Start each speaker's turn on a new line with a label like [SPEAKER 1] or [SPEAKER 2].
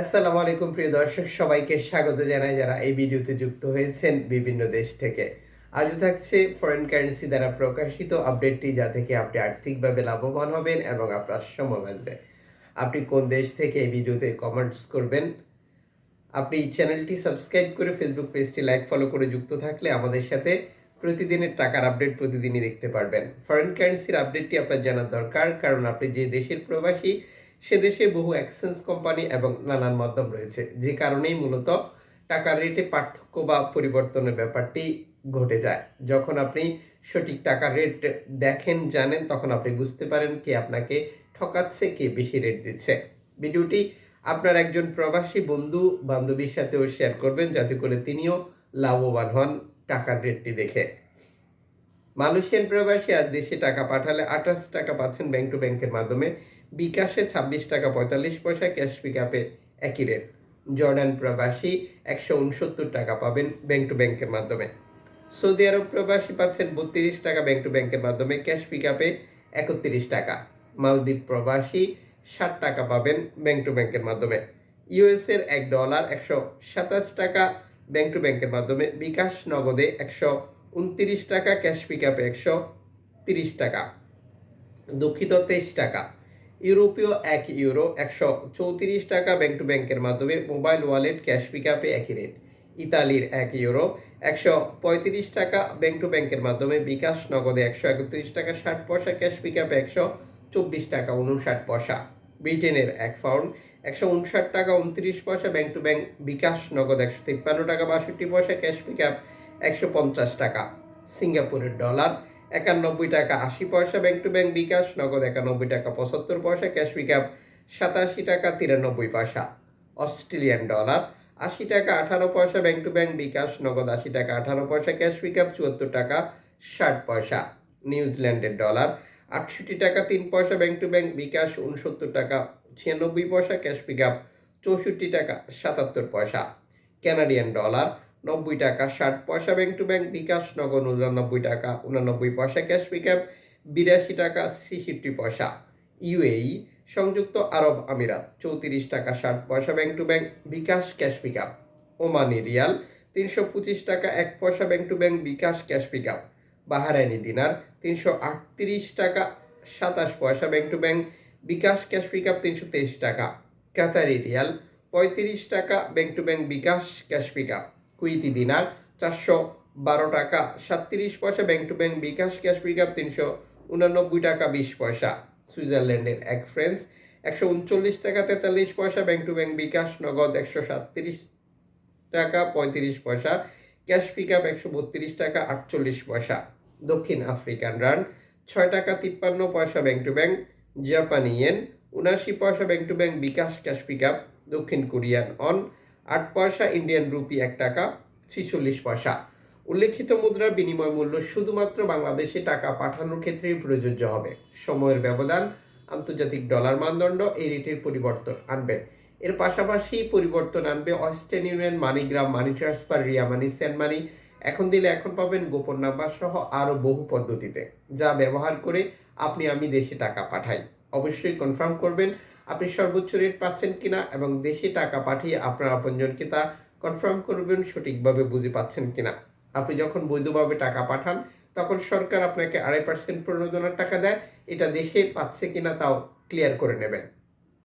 [SPEAKER 1] আসসালামু আলাইকুম প্রিয় দর্শক, সবাইকে স্বাগত জানাই যারা এই ভিডিওতে যুক্ত হয়েছেন বিভিন্ন দেশ থেকে। আজও থাকছে ফরেন কারেন্সি দ্বারা প্রকাশিত আপডেটটি, যা থেকে আপনি আর্থিকভাবে লাভবান হবেন এবং আপনার সময় বাঁচবে। আপনি কোন দেশ থেকে এই ভিডিওতে কমেন্টস করবেন। আপনি চ্যানেলটি সাবস্ক্রাইব করে ফেসবুক পেজটি লাইক ফলো করে যুক্ত থাকলে আমাদের সাথে প্রতিদিনের টাকার আপডেট প্রতিদিনই দেখতে পারবেন। ফরেন কারেন্সির আপডেটটি আপনার জানার দরকার, কারণ আপনি যে দেশের প্রবাসী সে দেশে বহু এক্সচেঞ্জ কোম্পানি এবং নানান মাধ্যম রয়েছে, যে কারণেই মূলত টাকার রেটে পার্থক্য বা পরিবর্তনের ব্যাপারটি ঘটে যায়। যখন আপনি সঠিক টাকার রেট দেখেন, জানেন, তখন আপনি বুঝতে পারেন কে আপনাকে ঠকাচ্ছে, কে বেশি রেট দিচ্ছে। ভিডিওটি আপনার একজন প্রবাসী বন্ধু বান্ধবীর সাথেও শেয়ার করবেন, যাতে করে তিনিও লাভবান হন টাকার রেটটি দেখে। মালয়েশিয়ান প্রবাসী আজ দেশে টাকা পাঠালে 28 টাকা পাচ্ছেন ব্যাংক টু ব্যাংকের মাধ্যমে, বিকাশে 26 টাকা 45 পয়সা, ক্যাশ পিকআপে একই রেট। জর্ডান প্রবাসী 169 টাকা পাবেন ব্যাংক টু ব্যাংকের মাধ্যমে। সৌদি আরব প্রবাসী পাচ্ছেন 32 টাকা ব্যাংক টু ব্যাংকের মাধ্যমে, ক্যাশ পিকআপে 31 টাকা। মালদ্বীপ প্রবাসী 60 টাকা পাবেন ব্যাংক টু ব্যাংকের মাধ্যমে। ইউএসের $1 127 টাকা ব্যাংক টু ব্যাংকের মাধ্যমে, বিকাশ নগদে 129 টাকা, ক্যাশ পিকআপে 130 টাকা, দুঃখিত 23 টাকা। ইউরোপীয় €1 134 টাকা ব্যাংক টু ব্যাংকের মাধ্যমে, মোবাইল ওয়ালেট ক্যাশ পিকআপে একই রেট। ইতালির €1 135 টাকা ব্যাংক টু ব্যাংকের মাধ্যমে, বিকাশ নগদে 131 টাকা 60 পয়সা, ক্যাশ পিকআপে 124 টাকা 59 পয়সা। ব্রিটেনের £1 159 টাকা 29 পয়সা ব্যাংক টু ব্যাংক, বিকাশ নগদ 153 টাকা 62 পয়সা, ক্যাশ পিকআপ 150 টাকা। সিঙ্গাপুরের ডলার 91 টাকা 80 পয়সা ব্যাংক টু ব্যাংক, বিকাশ নগদ 91 টাকা 75 পয়সা, ক্যাশ পিকআপ 87 টাকা 93 পয়সা। অস্ট্রেলিয়ান ডলার 80 টাকা 18 পয়সা ব্যাংক টু ব্যাংক, বিকাশ নগদ 80 টাকা 18 পয়সা, ক্যাশ পিকআপ 74 টাকা 60 পয়সা। নিউজিল্যান্ডের ডলার 68 টাকা 3 পয়সা ব্যাংক টু ব্যাংক, বিকাশ 69 টাকা 96 পয়সা, ক্যাশ পিকআপ 64 টাকা 77 পয়সা। কানাডিয়ান ডলার 90 টাকা 60 পয়সা ব্যাংক টু ব্যাংক, বিকাশ নগদ 89 টাকা 89 পয়সা, ক্যাশ পিকআপ 82 টাকা 66 পয়সা। ইউএই সংযুক্ত আরব আমিরাত 34 টাকা 60 পয়সা bank to bank, bKash cash pickup. Omani riyal 325 টাকা 1 পয়সা bank to bank, bKash cash pickup. Bahraini dinar 338 টাকা 27 পয়সা bank to bank, bKash cash pickup 323 টাকা। কাতারি রিয়াল 35 টাকা bank to bank, bKash cash pickup. Kuwaiti dinar 412 টাকা 37 পয়সা bank to bank, bKash cash pickup 389 টাকা 20 পয়সা। সুইজারল্যান্ডের এক ফ্রেন্স 139 টাকা 43 পয়সা ব্যাংক টু ব্যাংক, বিকাশ নগদ 137 টাকা 35 পয়সা, ক্যাশ পিকআপ 132 টাকা 48 পয়সা। দক্ষিণ আফ্রিকান রান্ড 6 টাকা 53 পয়সা ব্যাংক টু ব্যাংক, জাপানি ইয়েন 79 পয়সা bank to bank, bKash cash pickup. দক্ষিণ কোরিয়ান অন 8 পয়সা, ইন্ডিয়ান রুপি 1 টাকা 46 পয়সা। উল্লেখিত মুদ্রার বিনিময় মূল্য শুধুমাত্র বাংলাদেশে টাকা পাঠানোর ক্ষেত্রেই প্রযোজ্য হবে। সময়ের ব্যবধান আন্তর্জাতিক ডলার মানদণ্ড এই রেটের পরিবর্তন আনবে। এর পাশাপাশি পরিবর্তন আনবে Western Union, MoneyGram, money transfer, Ria money, send money, এখন দিলে এখন পাবেন, গোপন নাম্বার সহ আরও বহু পদ্ধতিতে, যা ব্যবহার করে আমি দেশে টাকা পাঠাই। অবশ্যই কনফার্ম করবেন আপনি সর্বোচ্চ রেট পাচ্ছেন কিনা, এবং দেশে টাকা পাঠিয়ে আপনার আপনজনকে তা কনফার্ম করবেন সঠিকভাবে বুঝে পাচ্ছেন কিনা। আপনি যখন বৈধভাবে টাকা পাঠান, তখন সরকার আপনাকে 2.5% প্রণোদনার টাকা দেয়, এটা দেশে পাচ্ছে কিনা তাও ক্লিয়ার করে নেবেন।